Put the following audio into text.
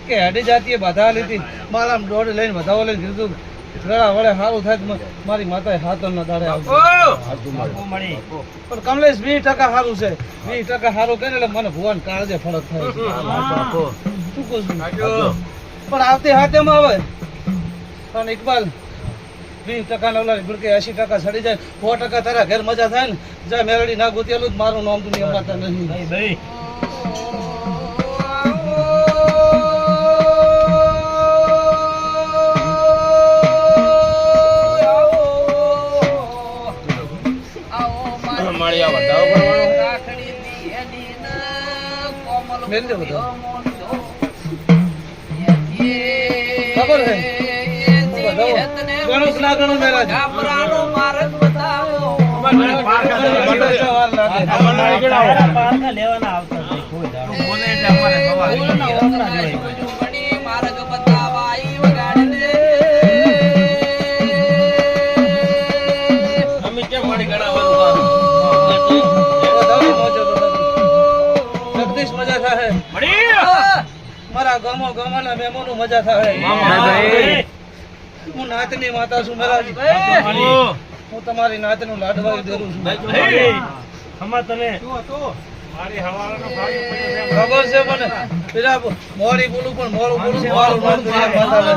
કે હેડી જાતીએ બધા લીધી મારા દોડ લઈને વધાવો લઈને કીધું ગળા વડે સારું થાય તો મારી માતાએ હાથના દાડે આવશે પણ કમલેશ 20% સારું છે 20% સારું કરે એટલે મને ભગવાન કાળજે ફરક થાય શું કહું છું પણ આવતી હાથેમાં આવે પણ ઇકબાલ 20% નો ઓલા ગુડકે 80% સડી જાય 100% તારા ઘેર મજા થાય ને જા મેલડી ના ગોતેલું જ મારું નામ દુનિયામાં માતા નહીં ભાઈ ખબર હે ગણું ના ગણું મેરા લેવાના મજા થાય મારા ગામો ગામના મહેમાનો મજા થાય હું નાતની માતા છું મેરાજી હું તમારી નાતનું લાડવા દેરું છું ખબર છે મને પેલા મોડી બોલું પણ મોડું બોલું મારું નામ માતા